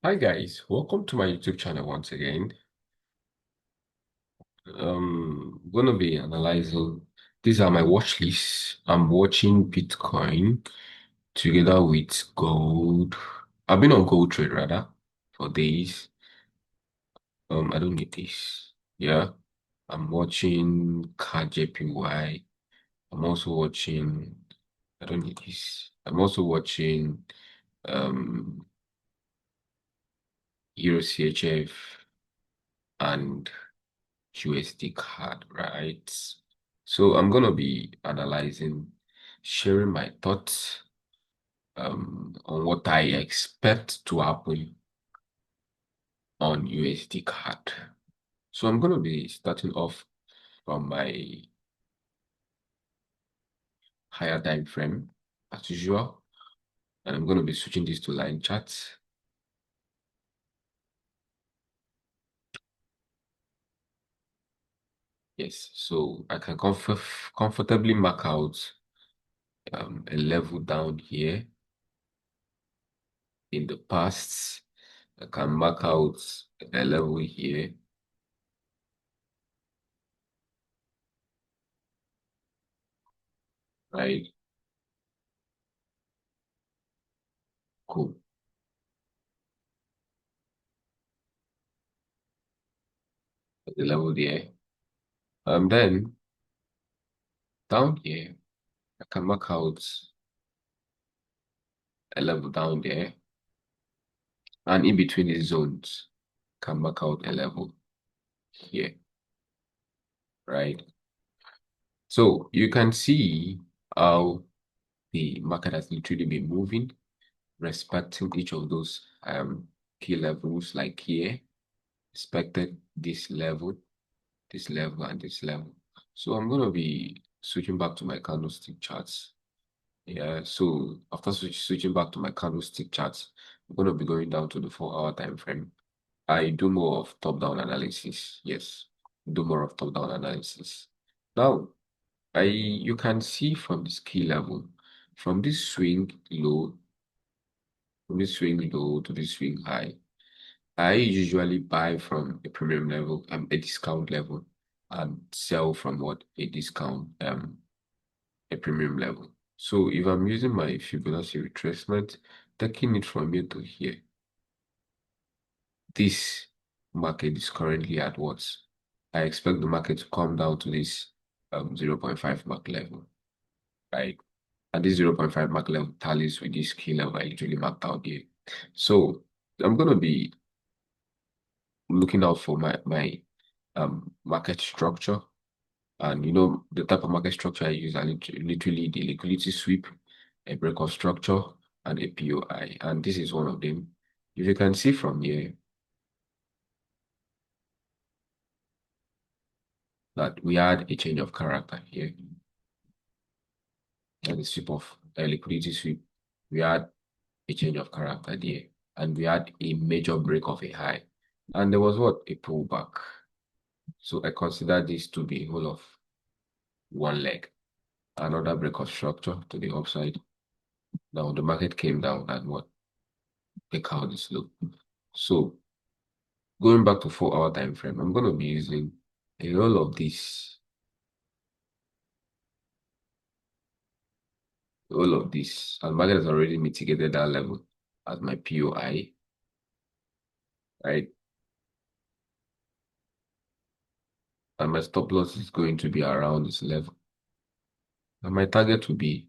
Hi guys, welcome to my YouTube channel once again. Gonna be analyzing. These are my watch lists. I'm watching Bitcoin together with gold. I've been on gold trade rather for days. I don't need this. Yeah, I'm watching KJPY. I'm also watching. I don't need this. I'm also watching um Euro CHF and USD card, right? So I'm gonna be analyzing, sharing my thoughts on what I expect to happen on USD card. So I'm gonna be starting off from my higher time frame as usual, and I'm gonna be switching this to line charts. Yes, so I can comfortably mark out a level down here in the past. I can mark out a level here. Right? Cool. At the level there. Then down here, I can mark out a level down there, and in between these zones, can mark out a level here, right? So you can see how the market has literally been moving, respecting each of those key levels, like here, respected this level, and this level. So I'm gonna be switching back to my candlestick charts. Yeah, so after switching back to my candlestick charts, I'm going to be going down to the 4 hour time frame. I do more of top-down analysis. Yes, do more of top-down analysis. Now, you can see from this key level, from this swing low, from this swing low to this swing high, I usually buy from a premium level, a discount level, and sell from what a discount, a premium level. So if I'm using my Fibonacci retracement, taking it from here to here, this market is currently at what? I expect the market to come down to this 0.5 mark level, right? And this 0.5 mark level tallies with this key level I literally marked out here. So I'm gonna be looking out for my market structure. And the type of market structure I use are literally the liquidity sweep, a breakout structure, and a POI. And this is one of them. If you can see from here that we had a change of character here, and the sweep of a liquidity sweep, we had a change of character there, and we had a major break of a high. And there was what? A pullback. So I consider this to be whole of one leg. Another break of structure to the upside. Now the market came down and what? Take out the slope. So going back to 4 hour time frame, I'm going to be using a roll of this, and market has already mitigated that level as my POI, right? And my stop loss is going to be around this level. And my target will be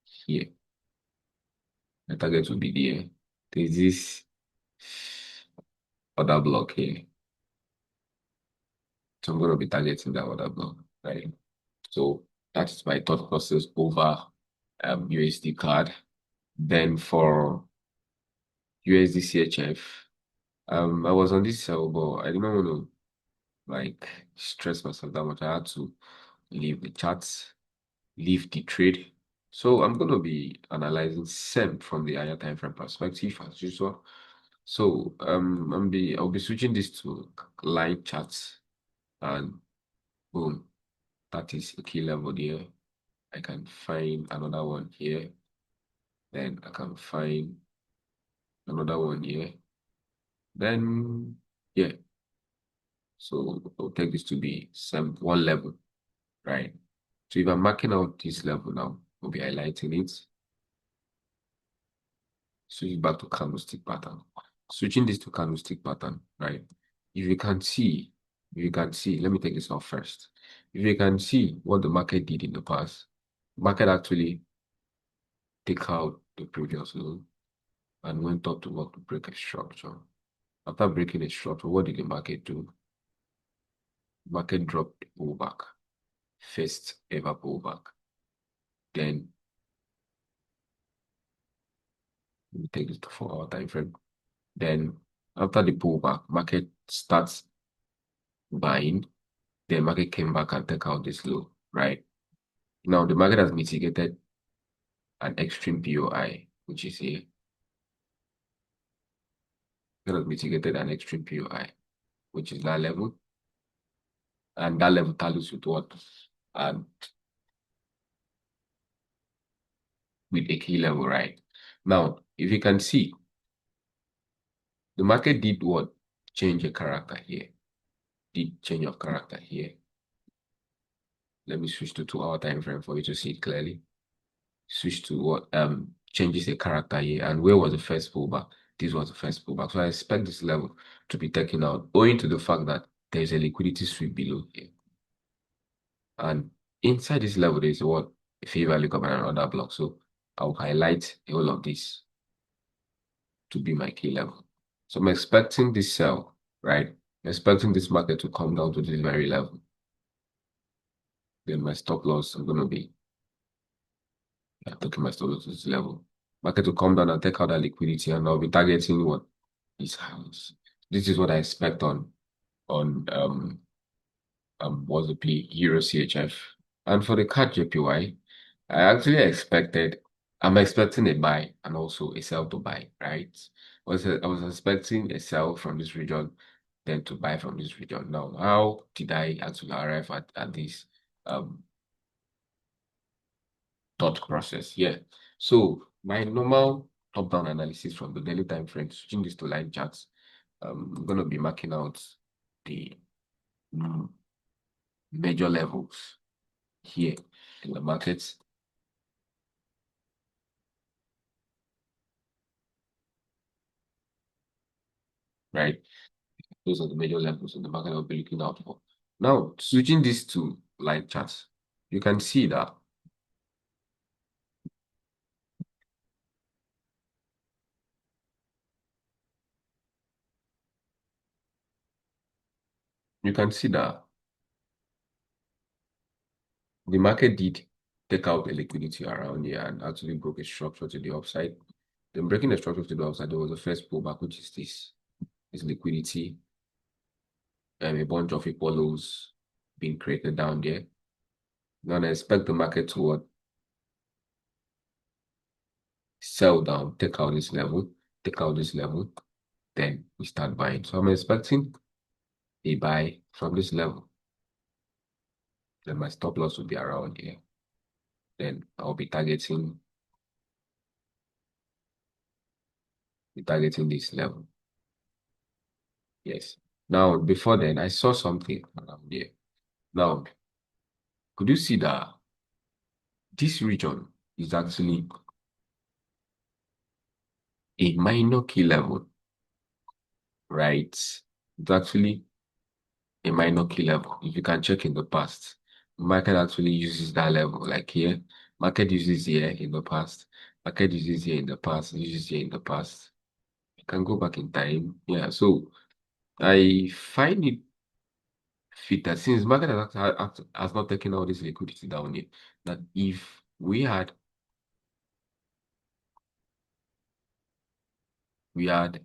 here. My target will be there. There's this other block here. So I'm going to be targeting that other block, right? So that's my thought process over USD card. Then for USD CHF, I was on this sell, but I didn't want to like stress myself that much. I had to leave the charts, leave the trade. So I'm gonna be analyzing SEM from the higher time frame perspective as usual. So I'll be switching this to line charts, and boom, that is a key level there. I can find another one here, then I can find another one here, Then, yeah, so I'll take this to be some one level, right? So if I'm marking out this level now, we'll be highlighting it. Switch back to candlestick pattern. Switching this to candlestick pattern, right? If you can see, let me take this off first. If you can see what the market did in the past, market actually take out the previous low and went up to what to break a structure. After breaking a structure, what did the market do? Market dropped the pullback, first ever pullback. Then let me take this to 4 hour time frame. Then after the pullback, market starts buying. The market came back and took out this low, right? Now the market has mitigated an extreme POI, which is here. It has mitigated an extreme POI, which is that level. And that level tallies with what? And with a key level, right? Now, if you can see, the market did what? Change a character here. Did change of character here. Let me switch to 2 hour time frame for you to see it clearly. Switch to what changes the character here. And where was the first pullback? This was the first pullback. So I expect this level to be taken out, owing to the fact that there's a liquidity sweep below here. And inside this level, there's what? A fair value cover and another block. So I'll highlight all of this to be my key level. So I'm expecting this sell, right? I'm expecting this market to come down to this very level. Then my stop loss, I'm going to be taking my stop loss to this level. Market to come down and take out that liquidity, and I'll be targeting what is house. This is what I expect on what's the P Euro CHF. And for the CAD JPY, I actually I'm expecting a buy and also a sell to buy, right? I was expecting a sell from this region, then to buy from this region. Now, how did I actually arrive at this um thought process? Yeah. So my normal top-down analysis from the daily time frame, switching this to line charts, I'm gonna be marking out the mm, major levels here in the markets, right? Those are the major levels in the market I'll be looking out for. Now, switching this to line charts, you can see that you can see that the market did take out the liquidity around here and actually broke a structure to the upside. Then breaking the structure to the upside, there was the first pullback, which is this liquidity, a bunch of equal lows being created down there. Then I expect the market to what? Sell down, take out this level, take out this level, then we start buying. So I'm expecting a buy from this level. Then my stop loss will be around here. Then I'll be targeting this level. Yes. Now, before then, I saw something around here. Now, could you see that this region is actually a minor key level, right? It's actually a minor key level. If you can check in the past, market actually uses that level. Like here, market uses here in the past. Market uses here in the past, uses here in the past. You can go back in time. Yeah, so I find it fit that since market has not taken all this liquidity down yet, that if we had a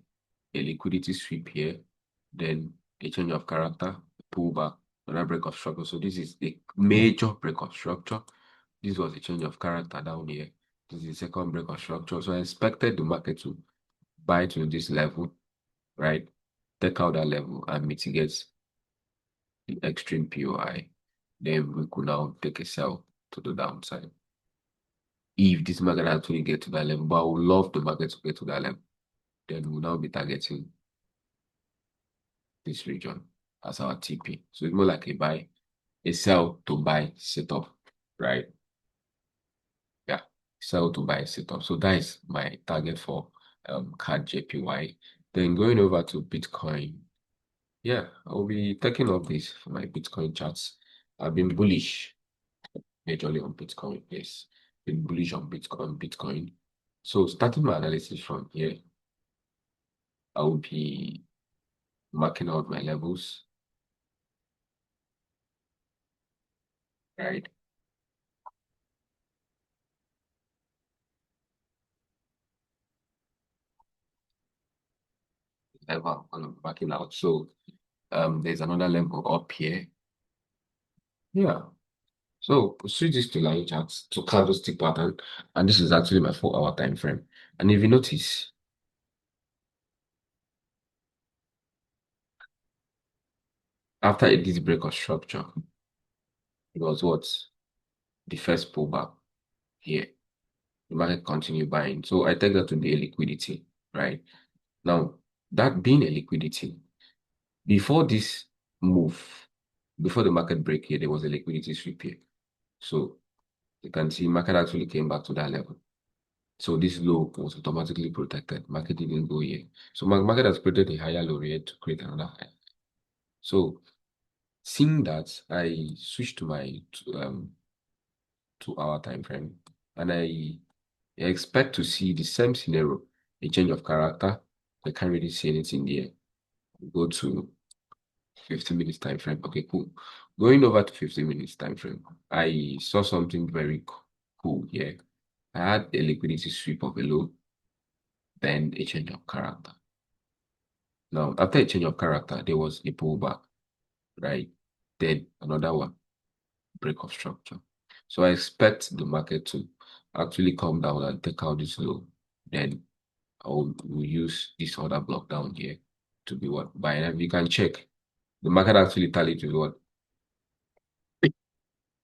liquidity sweep here, then a change of character, pullback, another break of structure. So this is a major break of structure. This was a change of character down here. This is the second break of structure. So I expected the market to buy to this level, right? Take out that level and mitigate the extreme POI. Then we could now take a sell to the downside. If this market actually get to that level, but I would love the market to get to that level, then we'll now be targeting this region as our TP. So it's more like a sell to buy setup, right? Yeah, sell to buy setup. So that is my target for CAD JPY. Then going over to Bitcoin. Yeah, I'll be taking up this for my Bitcoin charts. I've been bullish majorly on Bitcoin. Yes, been bullish on Bitcoin. So starting my analysis from here, I will be marking out my levels, right? Level I'm marking out. So there's another level up here. Yeah. So switch this to line charts to candlestick pattern, and this is actually my 4 hour time frame. And if you notice, after this break of structure, it was what the first pullback here. The market continue buying. So I take that to be a liquidity, right? Now, that being a liquidity, before this move, before the market break here, there was a liquidity sweep here. So you can see market actually came back to that level. So this low was automatically protected. Market didn't go here. So market has created a higher low here to create another high. So seeing that, I switched to my 2 hour time frame, and I expect to see the same scenario, a change of character. I can't really see anything there. Go to 15 minutes time frame. Okay, cool. Going over to 15 minutes time frame, I saw something very cool here. I had a liquidity sweep of a low, then a change of character. Now, after a change of character, there was a pullback, right? Then another one, break of structure. So I expect the market to actually come down and take out this low. Then we'll use this other block down here to be what buy. And you can check the market actually tallied with what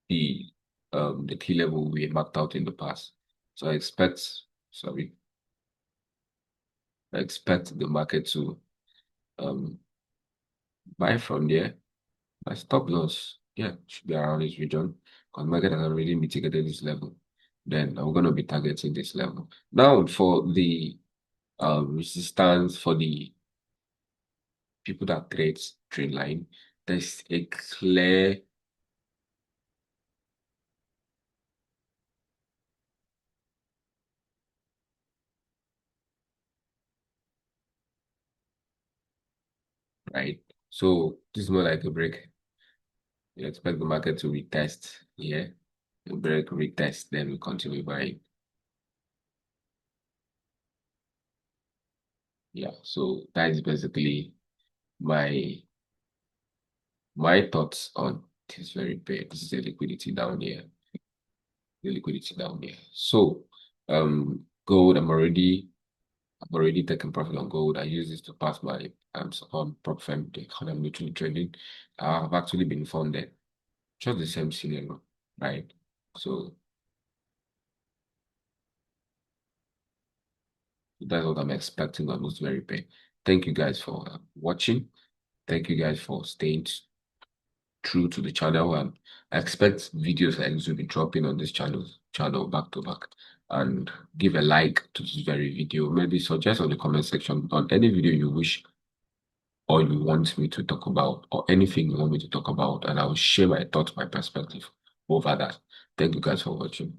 the the key level we marked out in the past. So sorry, I expect the market to um buy from there. My stop loss, yeah, should be around this region because market has already mitigated this level. Then I'm gonna be targeting this level. Now for the resistance for the people that trade trend line, there's a clear right. So this is more like a break. You expect the market to retest here, a break, retest, then we continue buying. Yeah, so that is basically my my thoughts on this very pair. This is the liquidity down here. The liquidity down here. So gold, I've already taken profit on gold. I use this to pass my on prop firm the I'm literally trading. I've actually been funded. Just the same scenario, right? So that's what I'm expecting on this very pair. Thank you guys for watching. Thank you guys for staying true to the channel. And I expect videos like this will be dropping on this channel back to back. And give a like to this very video. Maybe suggest on the comment section on any video you wish or you want me to talk about, or anything you want me to talk about, and I will share my thoughts, my perspective over that. Thank you guys for watching.